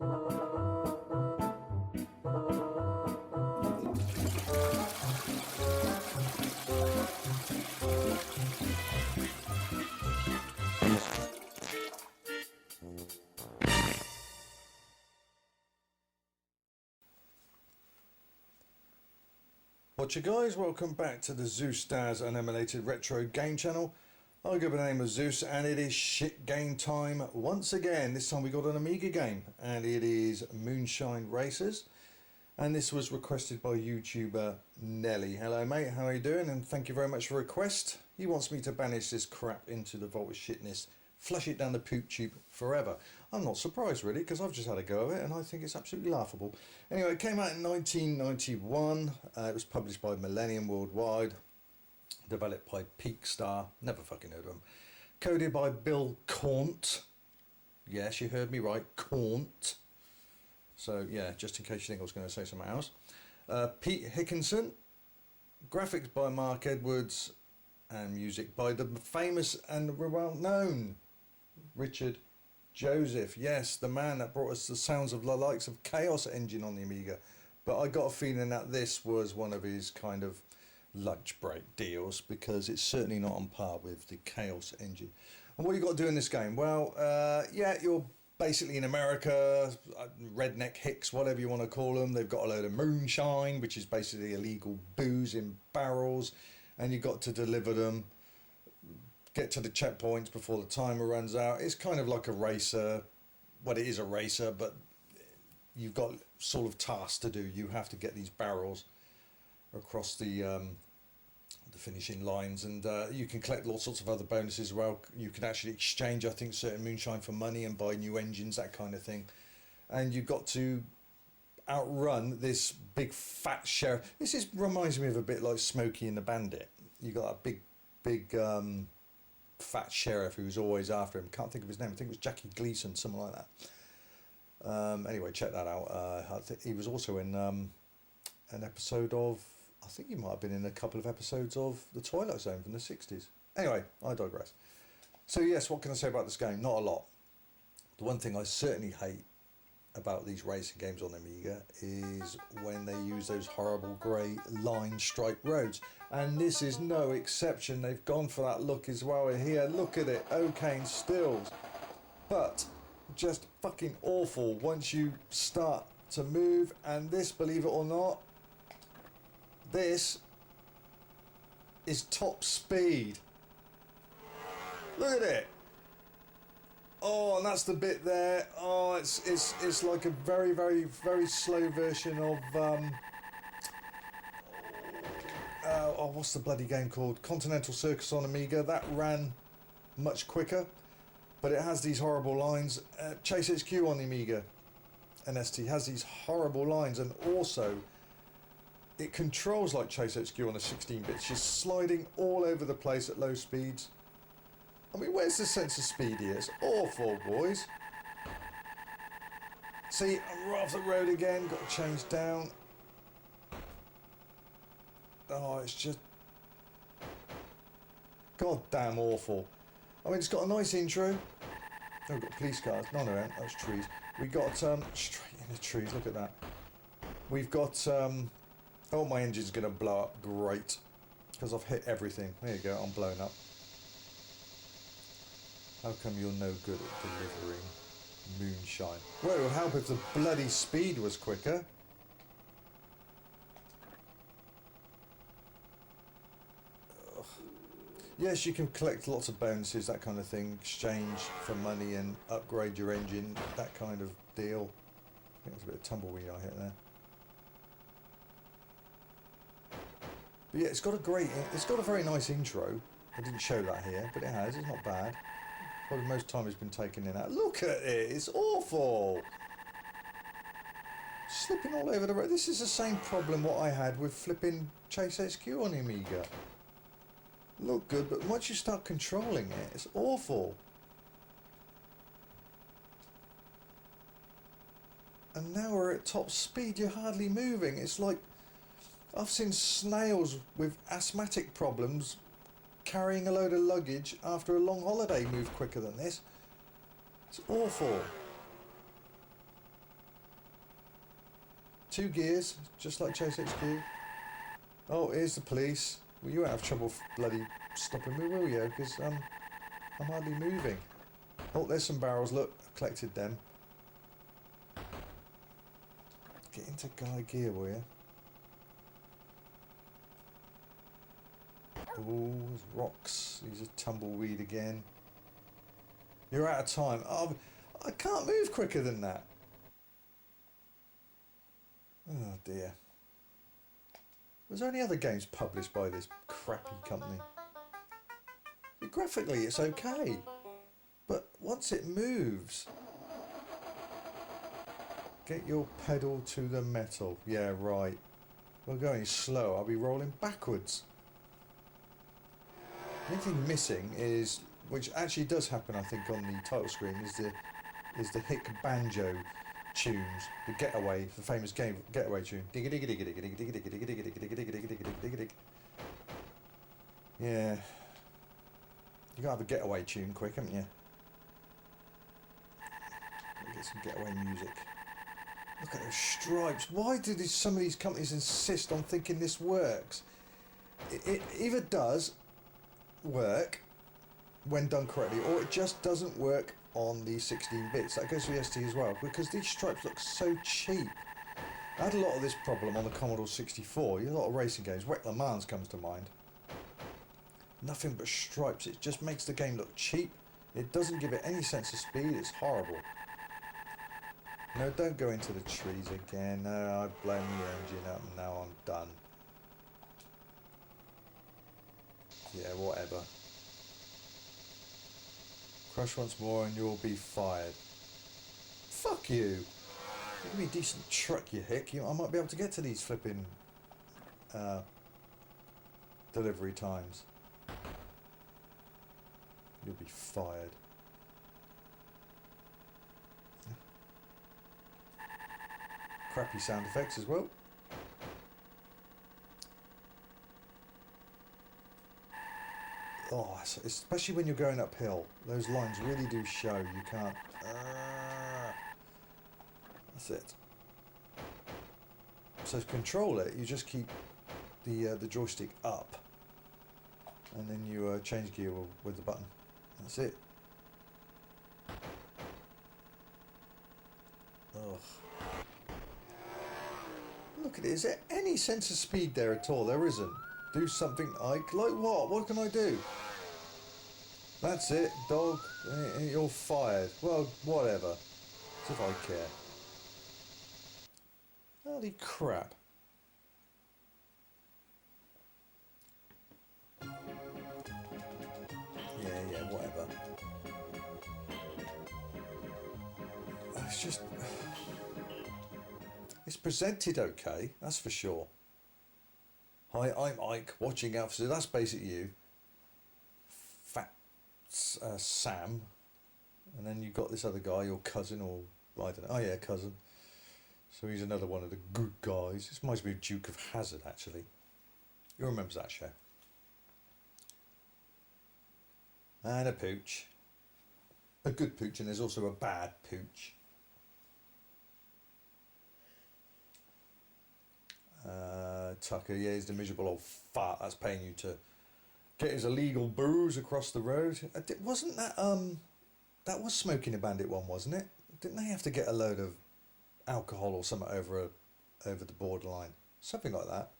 Whatcha guys, welcome back to the Zeusdaz Unemulated Retro Game Channel. I go by the name of Zeus and it is shit game time once again. This time we got an Amiga game and it is Moonshine Racers. And this was requested by YouTuber Nelli. Hello mate, how are you doing? And thank you very much for the request. He wants me to banish this crap into the vault of shitness, flush it down the poop tube forever. I'm not surprised really, because I've just had a go of it and I think it's absolutely laughable. Anyway, it came out in 1991. It was published by Millennium Worldwide, developed by Peakstar, never fucking heard of them. Coded by Bill Caunt. Yes, you heard me right, Caunt. So yeah, just in case you think I was going to say something else. Pete Hickinson. Graphics by Mark Edwards. And music by the famous and well-known Richard Joseph. Yes, the man that brought us the sounds of the likes of Chaos Engine on the Amiga. But I got a feeling that this was one of his kind of lunch break deals, because it's certainly not on par with the Chaos Engine. And what you got to do in this game? Well, yeah, you're basically in America, redneck hicks, whatever you want to call them. They've got a load of moonshine, which is basically illegal booze in barrels. And you've got to deliver them, get to the checkpoints before the timer runs out. It's kind of like a racer. Well, it is a racer, but you've got sort of tasks to do. You have to get these barrels across the finishing lines, and you can collect all sorts of other bonuses as well. You can actually exchange, I think, certain moonshine for money and buy new engines, that kind of thing. And you've got to outrun this big fat sheriff. This reminds me of a bit like Smokey and the Bandit. You got that big fat sheriff who's always after him. Can't think of his name. I think it was Jackie Gleason, something like that. Anyway, check that out. I think he was also in an episode of, I think he might have been in a couple of episodes of The Twilight Zone from the 60s. Anyway, I digress. So yes, what can I say about this game? Not a lot. The one thing I certainly hate about these racing games on Amiga is when they use those horrible grey line striped roads, and this is no exception. They've gone for that look as well here. Look at it, O'Kane stills, but just fucking awful once you start to move. And this, believe it or not, this is top speed. Look at it. Oh, and that's the bit there. Oh, it's like a very, very, very slow version of oh, what's the bloody game called? Continental Circus on Amiga. That ran much quicker, but it has these horrible lines. Chase HQ on the Amiga NST has these horrible lines, and also it controls like Chase HQ on a 16-bit. She's sliding all over the place at low speeds. I mean, where's the sense of speed here? It's awful, boys. See, I'm right off the road again. Got to change down. Oh, it's just goddamn awful. I mean, it's got a nice intro. Oh, we've got police cars. No, no, that's trees. We got straight in the trees. Look at that. We've got oh, my engine's gonna blow up. Great, because I've hit everything. There you go. I'm blown up. How come you're no good at delivering moonshine? Well, it would help if the bloody speed was quicker. Ugh. Yes, you can collect lots of bonuses, that kind of thing, exchange for money and upgrade your engine, that kind of deal. I think there's a bit of tumbleweed I hit there. But yeah, it's got a very nice intro. I didn't show that here, but it has. It's not bad. Probably most time has been taken in that. Look at it, it's awful. Slipping all over the road. This is the same problem what I had with flipping Chase HQ on the Amiga. Look good, but once you start controlling it, it's awful. And now we're at top speed, you're hardly moving. It's like, I've seen snails with asthmatic problems carrying a load of luggage after a long holiday move quicker than this. It's awful. 2 gears, just like Chase HQ. Oh, here's the police. Well, you won't have trouble bloody stopping me, will you? Because I'm hardly moving. Oh, there's some barrels. Look, I've collected them. Get into guy gear, will you? Oh, there's rocks. He's a tumbleweed again. You're out of time. Oh, I can't move quicker than that. Oh dear. Was there any other games published by this crappy company? Graphically, it's okay, but once it moves, get your pedal to the metal. Yeah, right. We're going slow. I'll be rolling backwards. The only thing missing is, which actually does happen, I think, on the title screen, is the hick banjo tunes, the Getaway, the famous game Getaway tune. Yeah. You gotta have a Getaway tune quick, haven't you? Get some Getaway music. Look at those stripes. Why do some of these companies insist on thinking this works? It either does work when done correctly, or it just doesn't work on the 16 bits. That goes for the ST as well, because these stripes look so cheap. I had a lot of this problem on the Commodore 64. A lot of racing games. Wreck Le Mans comes to mind. Nothing but stripes. It just makes the game look cheap. It doesn't give it any sense of speed. It's horrible. No, don't go into the trees again. No, I've blown the engine up and now I'm done. Yeah, whatever. Crush once more and you'll be fired. Fuck you. Give me a decent truck, you hick. I might be able to get to these flipping delivery times. You'll be fired. Crappy sound effects as well. Oh, especially when you're going uphill. Those lines really do show. You can't... That's it. So to control it, you just keep the joystick up. And then you change gear with the button. That's it. Ugh. Look at it. Is there any sense of speed there at all? There isn't. Do something, Ike. Like what? What can I do? That's it, dog. You're fired. Well, whatever. As if I care. Holy crap. Yeah, whatever. It's just... It's presented okay, that's for sure. Hi, I'm Ike, watching out for... That's basically you. Fat Sam. And then you've got this other guy, your cousin, or... I don't know. Oh yeah, cousin. So he's another one of the good guys. This reminds me of Duke of Hazzard, actually. Who remembers that show? And a pooch. A good pooch, and there's also a bad pooch. Tucker, yeah, he's the miserable old fart that's paying you to get his illegal booze across the road. Wasn't that, that was Smoking a Bandit one, wasn't it? Didn't they have to get a load of alcohol or something over the borderline? Something like that.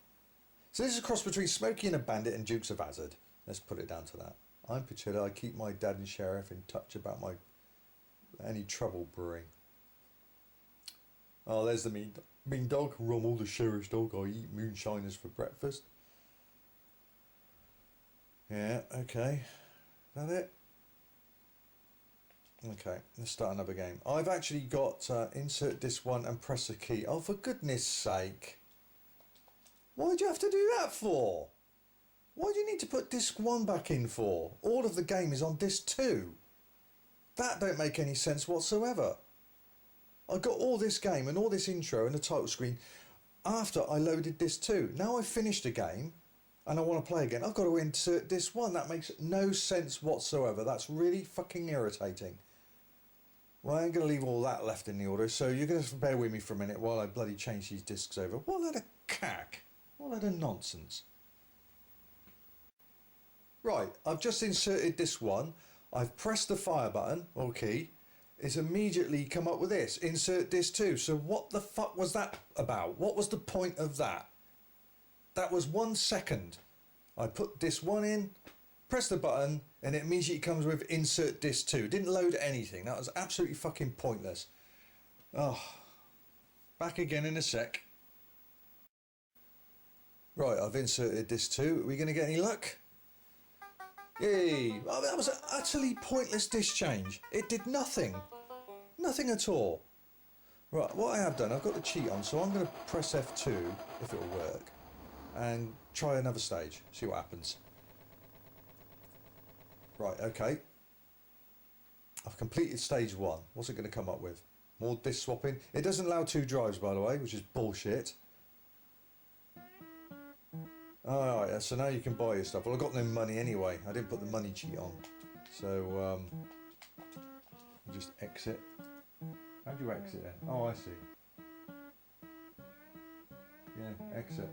So this is a cross between Smokey and a Bandit and Dukes of Hazzard. Let's put it down to that. I'm Pachilla. I keep my dad and sheriff in touch about any trouble brewing. Oh, there's the mean dog. Rommel, the sheriff's dog. I eat moonshiners for breakfast. Yeah, okay. Is that it? Okay, let's start another game. I've actually got insert disc 1 and press a key. Oh, for goodness sake. Why'd you have to do that for? Why do you need to put disc 1 back in for? All of the game is on disc 2. That don't make any sense whatsoever. I got all this game and all this intro and the title screen after I loaded disc 2. Now I've finished the game and I want to play again. I've got to insert disc 1. That makes no sense whatsoever. That's really fucking irritating. Well, I ain't going to leave all that left in the order, so you're going to have to bear with me for a minute while I bloody change these discs over. What a load of cack. What a load of nonsense. Right, I've just inserted this one. I've pressed the fire button, or key. It's immediately come up with this. Insert disc 2. So what the fuck was that about? What was the point of that? That was 1 second. I put disc 1 in, press the button, and it immediately comes with insert disc 2. Didn't load anything. That was absolutely fucking pointless. Oh, back again in a sec. Right, I've inserted disc 2. Are we going to get any luck? Yay! Oh, that was an utterly pointless disc change. It did nothing. Nothing at all. Right, what I have done, I've got the cheat on, so I'm going to press F2, if it'll work, and try another stage, see what happens. Right, okay. I've completed stage 1. What's it going to come up with? More disc swapping. It doesn't allow 2 drives, by the way, which is bullshit. Alright, so now you can buy your stuff. Well, I've got no money anyway. I didn't put the money cheat on. So, just exit. How do you exit then? Oh, I see. Yeah, exit.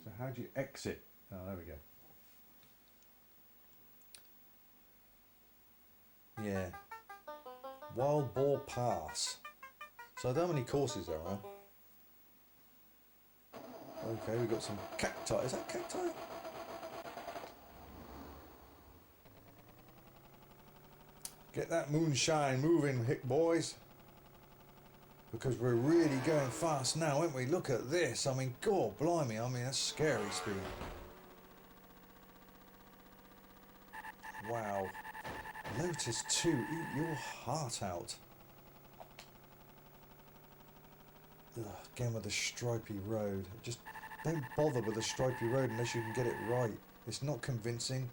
So how do you exit? Oh, there we go. Yeah. Wild Boar Pass. So I don't know how many courses there are. Okay, we've got some cacti. Is that cacti? Get that moonshine moving, hick boys. Because we're really going fast now, aren't we? Look at this. I mean, God blimey. I mean, that's scary speed. Wow. Lotus 2, eat your heart out. Ugh, again with the stripy road. Just don't bother with the stripy road unless you can get it right. It's not convincing.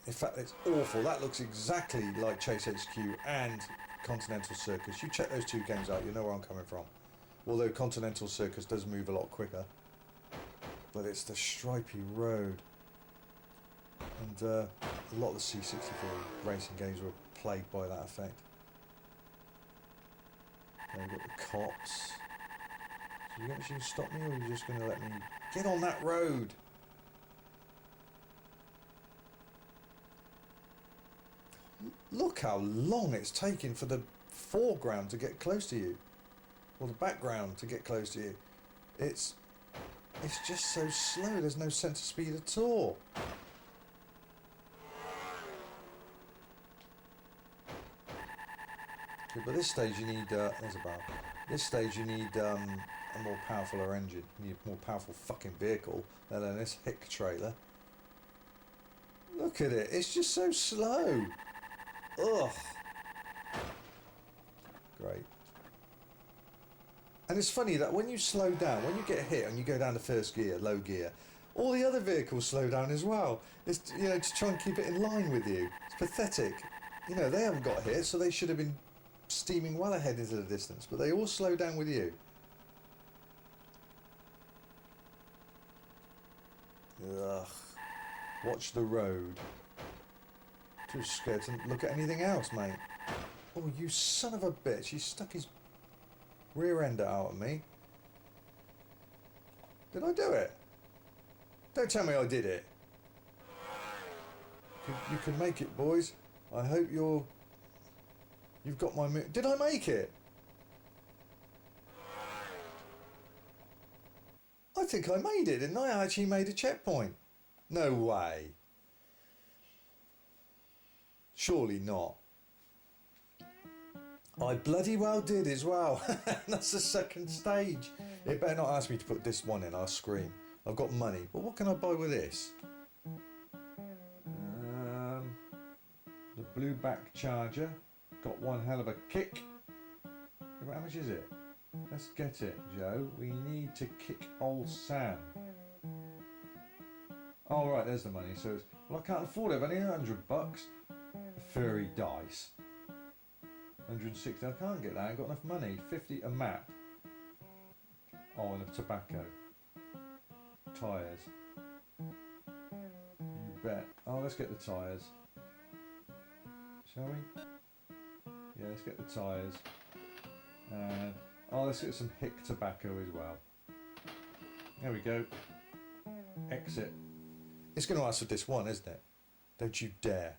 In fact, it's awful. That looks exactly like Chase HQ and Continental Circus. You check those 2 games out, you know where I'm coming from. Although Continental Circus does move a lot quicker. But it's the stripy road. And a lot of the C64 racing games were plagued by that effect. Then we've got the cops. So you actually stop me, or are you just going to let me get on that road? Look how long it's taking for the foreground to get close to you, or the background to get close to you. It's just so slow. There's no sense of speed at all. Okay, but this stage you need there's a bar. This stage you need a more powerful engine. You need a more powerful fucking vehicle than this hick trailer. Look at it. It's just so slow. Ugh. Great. And it's funny that when you slow down, when you get hit and you go down to first gear, low gear, all the other vehicles slow down as well. It's, you know, to try and keep it in line with you. It's pathetic. You know, they haven't got hit, so they should have been steaming well ahead into the distance, but they all slow down with you. Ugh. Watch the road. Too scared to look at anything else, mate. Oh, you son of a bitch. He stuck his rear end out at me. Did I do it? Don't tell me I did it. You can make it, boys. I hope you've got my... Did I make it? I think I made it, didn't I? I actually made a checkpoint. No way. Surely not. I bloody well did as well. That's the second stage. It better not ask me to put this one in, I'll scream. I've got money. Well, what can I buy with this? The blue back charger. Got one hell of a kick. How much is it? Let's get it, Joe. We need to kick old Sam. Oh, right, there's the money. So it's, well, I can't afford it. I've only $100. Furry dice. 160. I can't get that. I ain't got enough money. 50 a map. Oh, and a tobacco. Tyres. You bet. Oh, let's get the tyres. Shall we? Yeah, let's get the tyres. And oh, let's get some hick tobacco as well. There we go. Exit. It's going to ask for this one, isn't it? Don't you dare.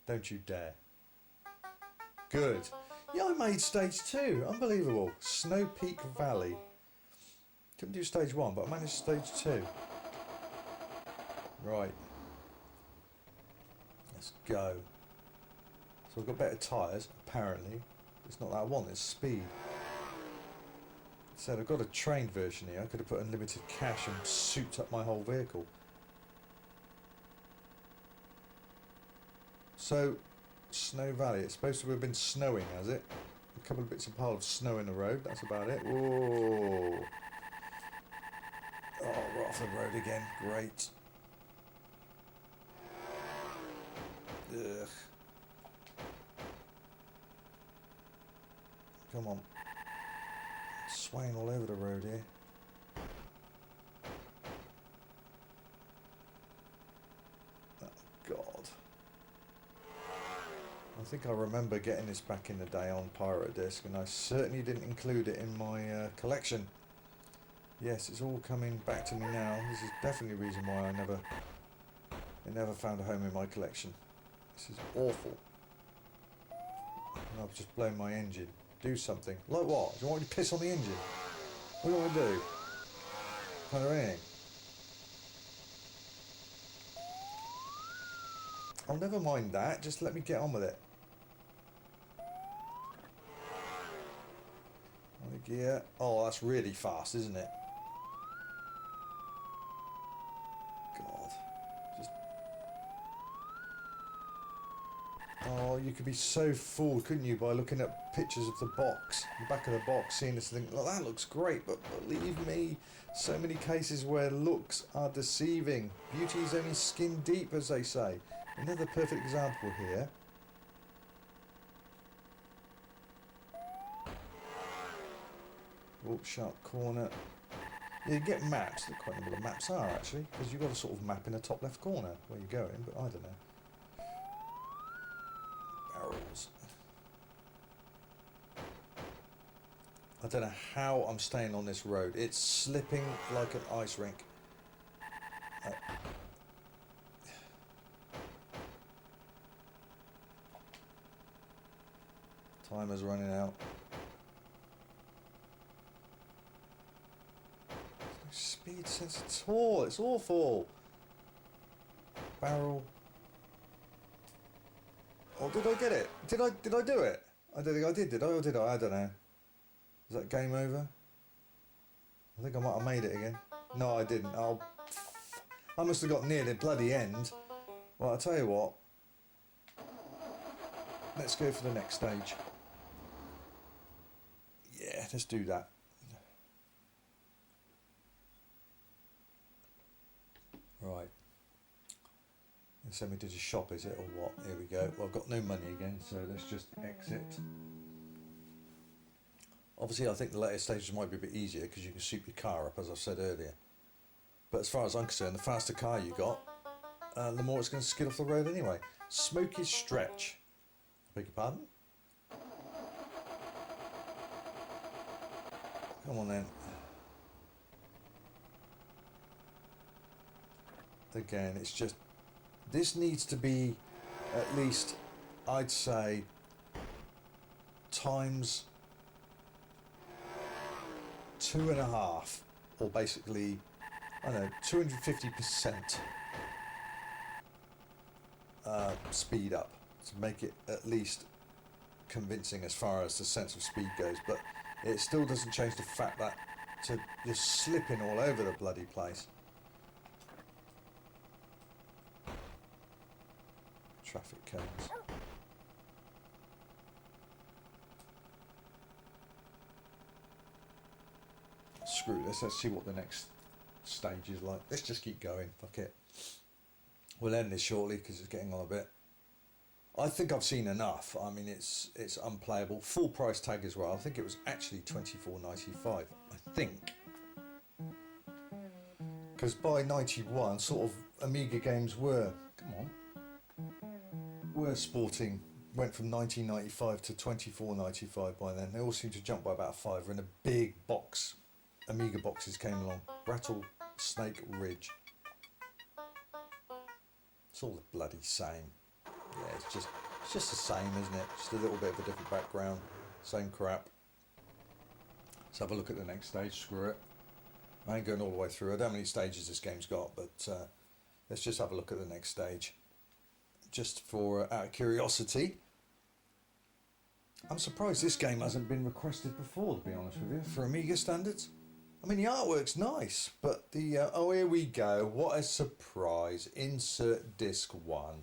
Don't you dare. Good. Yeah, I made stage 2. Unbelievable. Snow Peak Valley. Couldn't do stage 1, but I managed stage 2. Right. Let's go. So I've got better tyres, apparently. It's not that I want, it's speed. So I've got a trained version here. I could have put unlimited cash and souped up my whole vehicle. So, Snow Valley. It's supposed to have been snowing, has it? A couple of bits of pile of snow in the road. That's about it. Whoa! Oh, we're off the road again. Great. Ugh. Come on. Swaying all over the road here. Oh, God. I think I remember getting this back in the day on Pirate Disc, and I certainly didn't include it in my collection. Yes, it's all coming back to me now. This is definitely the reason why it never found a home in my collection. This is awful. And I've just blown my engine. Do something. Like what? Do you want me to piss on the engine? What do you want to do? Kind of anything. Oh, never mind that. Just let me get on with it. On the gear. Oh, that's really fast, isn't it? God. Just. Oh, you could be so fooled, couldn't you, by looking at pictures of the box, the back of the box, seeing this thing. Oh, that looks great, but believe me, so many cases where looks are deceiving. Beauty is only skin deep, as they say. Another perfect example here. Oh, sharp corner. Yeah, you get maps. I quite remember what the maps are, actually, because you've got a sort of map in the top left corner where you're going, but I don't know. Barrels. I don't know how I'm staying on this road. It's slipping like an ice rink. Timer's running out. There's no speed sense at all. It's awful. Barrel. Oh, did I get it? Did I do it? I don't think I did I? Or did I? I don't know. Is that game over? I think I might have made it again. No, I didn't. Oh, I must have got near the bloody end. Well, I'll tell you what. Let's go for the next stage. Yeah, let's do that. Right. And send me to the shop, is it, or what? Here we go. Well, I've got no money again, so let's just exit. Obviously, I think the later stages might be a bit easier because you can soup your car up, as I said earlier. But as far as I'm concerned, the faster car you got, the more it's going to skid off the road anyway. Smoky Stretch. Beg your pardon? Come on then. Again, it's just... This needs to be at least, I'd say, times 2.5, or basically, I don't know, 250% speed up to make it at least convincing as far as the sense of speed goes. But it still doesn't change the fact that you're slipping all over the bloody place. Traffic cones. Screw this, let's see what the next stage is like. Let's just keep going, fuck it. We'll end this shortly because it's getting on a bit. I think I've seen enough. I mean, it's unplayable. Full price tag as well. I think it was actually $24.95. I think. Because by 91, sort of Amiga games were, come on, were sporting went from 1995 to 24.95 by then. They all seem to jump by about a fiver, and a big box, Amiga boxes came along. Rattlesnake Ridge. It's all the bloody same. Yeah, it's just the same, isn't it? Just a little bit of a different background, same crap. Let's have a look at the next stage. Screw it. I ain't going all the way through. I don't know how many stages this game's got, but let's just have a look at the next stage. Just for out of curiosity. I'm surprised this game hasn't been requested before, to be honest with you, for Amiga standards. I mean, the artwork's nice, but the... oh, here we go. What a surprise. Insert disc 1.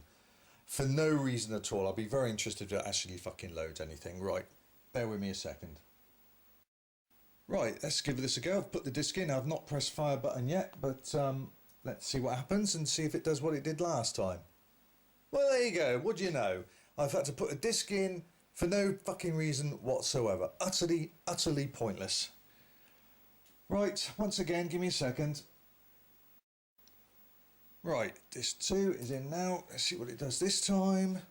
For no reason at all. I'll be very interested if it actually fucking loads anything. Right, bear with me a second. Right, let's give this a go. I've put the disc in. I've not pressed fire button yet, but let's see what happens and see if it does what it did last time. Well, there you go. What do you know? I've had to put a disc in for no fucking reason whatsoever. Utterly, utterly pointless. Right, once again, give me a second. Right, disc 2 is in now. Let's see what it does this time.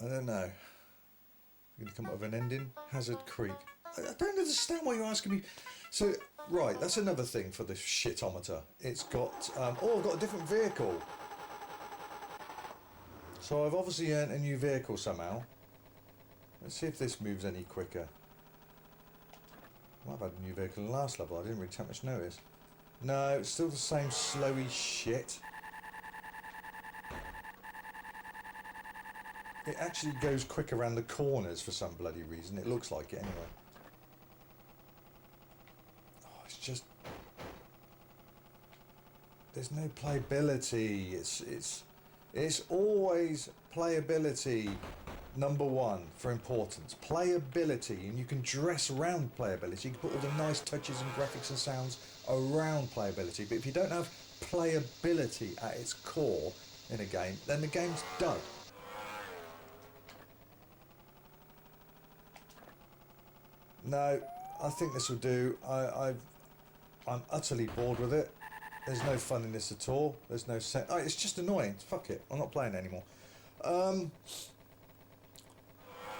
I don't know. I'm going to come up with an ending. Hazard Creek. I don't understand why you're asking me. So, right, that's another thing for this shitometer. It's got, oh, I've got a different vehicle. So I've obviously earned a new vehicle somehow. Let's see if this moves any quicker. Well, I've had a new vehicle in the last level. I didn't really take much notice. No, it's still the same slowy shit. It actually goes quick around the corners for some bloody reason. It looks like it anyway. Oh, it's just... There's no playability. It's always playability number one for importance. Playability, and you can dress around playability. You can put all the nice touches and graphics and sounds around playability. But if you don't have playability at its core in a game, then the game's done. No, I think this will do. I'm utterly bored with it. There's no fun in this at all. There's no set. Oh, it's just annoying. Fuck it. I'm not playing it anymore.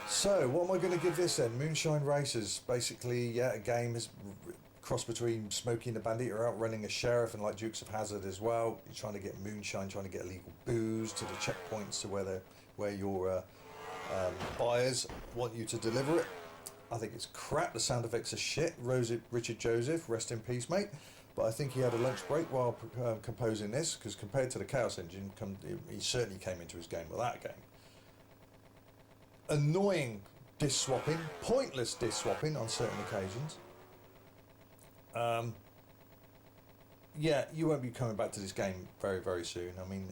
So, what am I going to give this then? Moonshine Racers. Basically, yeah, a game is cross between Smokey and the Bandit. You're out running a sheriff, and like Dukes of Hazzard as well. You're trying to get moonshine, trying to get illegal booze to the checkpoints to where your buyers want you to deliver it. I think it's crap. The sound effects are shit. Richard Joseph, rest in peace, mate. But I think he had a lunch break while composing this, because compared to the Chaos Engine, he certainly came into his game with that game. Annoying disc swapping, pointless disc swapping on certain occasions. Yeah, you won't be coming back to this game very, very soon. I mean,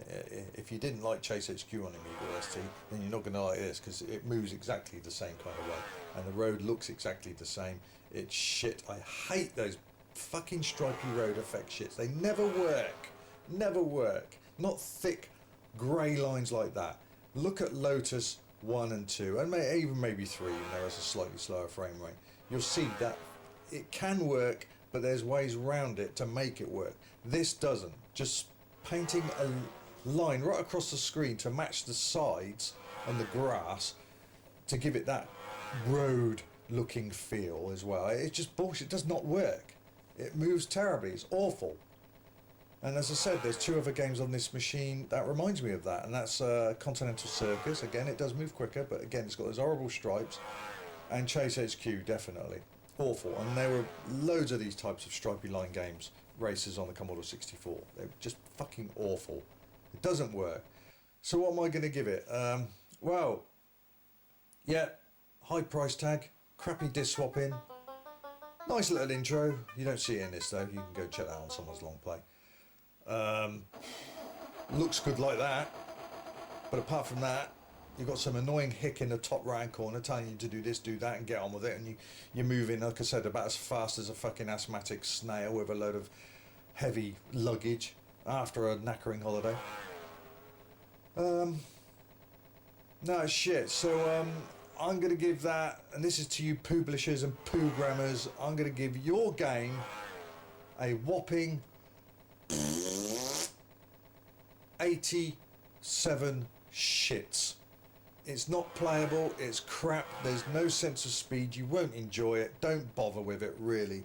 if you didn't like Chase HQ on Amiga or ST, then you're not going to like this, because it moves exactly the same kind of way, and the road looks exactly the same. It's shit. I hate those fucking stripy road effect shits. They never work. Never work. Not thick grey lines like that. Look at Lotus 1 and 2, and even maybe 3, even though it's a slightly slower frame rate. You'll see that it can work, but there's ways around it to make it work. This doesn't. Just painting a line right across the screen to match the sides and the grass to give it that road looking feel as well. It's just bullshit. It does not work. It moves terribly. It's awful. And as I said, there's 2 other games on this machine that reminds me of that, and that's Continental Circus. Again, it does move quicker, but again, it's got those horrible stripes. And Chase HQ, definitely. Awful. And there were loads of these types of stripy line games, races on the Commodore 64. They're just fucking awful. It doesn't work. So what am I going to give it? Well, yeah, high price tag, crappy disc swapping, nice little intro. You don't see it in this though. You can go check that out on someone's long play. Looks good like that, but apart from that, you've got some annoying hick in the top right hand corner telling you to do this, do that, and get on with it, and you're moving, like I said, about as fast as a fucking asthmatic snail with a load of heavy luggage after a knackering holiday. No, it's shit. So I'm going to give that, and this is to you publishers and programmers, I'm going to give your game a whopping 87 shits. It's not playable, it's crap, there's no sense of speed, you won't enjoy it, don't bother with it really.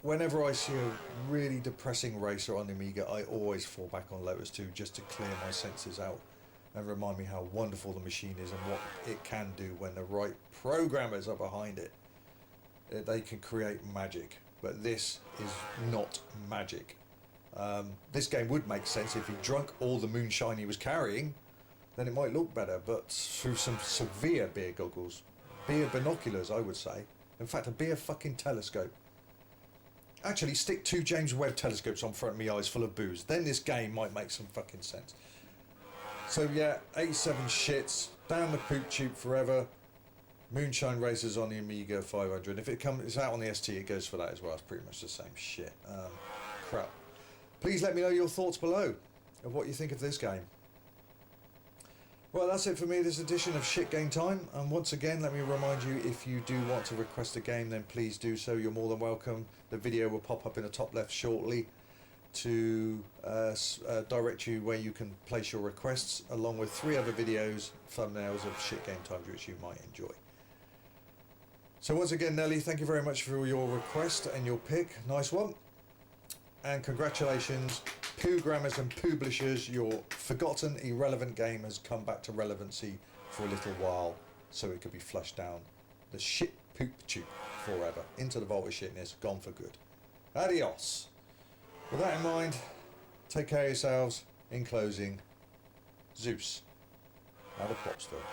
Whenever I see a really depressing racer on the Amiga, I always fall back on Lotus 2 just to clear my senses out and remind me how wonderful the machine is and what it can do when the right programmers are behind it. They can create magic, but this is not magic. This game would make sense if he drunk all the moonshine he was carrying, then it might look better, but through some severe beer goggles, beer binoculars I would say, in fact a beer fucking telescope. Actually stick 2 James Webb telescopes on front of me eyes full of booze, then this game might make some fucking sense. So yeah, 87 shits, down the poop tube forever. Moonshine Racers on the Amiga 500. If it's out on the ST, it goes for that as well. It's pretty much the same shit. Crap. Please let me know your thoughts below of what you think of this game. Well, that's it for me this edition of Shit Game Time. And once again, let me remind you, if you do want to request a game, then please do so. You're more than welcome. The video will pop up in the top left shortly to direct you where you can place your requests, along with 3 other videos, thumbnails of Shit Game Times which you might enjoy. So once again, Nelly, thank you very much for your request and your pick. Nice one. And congratulations, programmers and publishers, your forgotten, irrelevant game has come back to relevancy for a little while, so it could be flushed down the shit poop tube forever, into the vault of shitness, gone for good. Adios. With that in mind, take care of yourselves. In closing, Zeus, out of Popsville.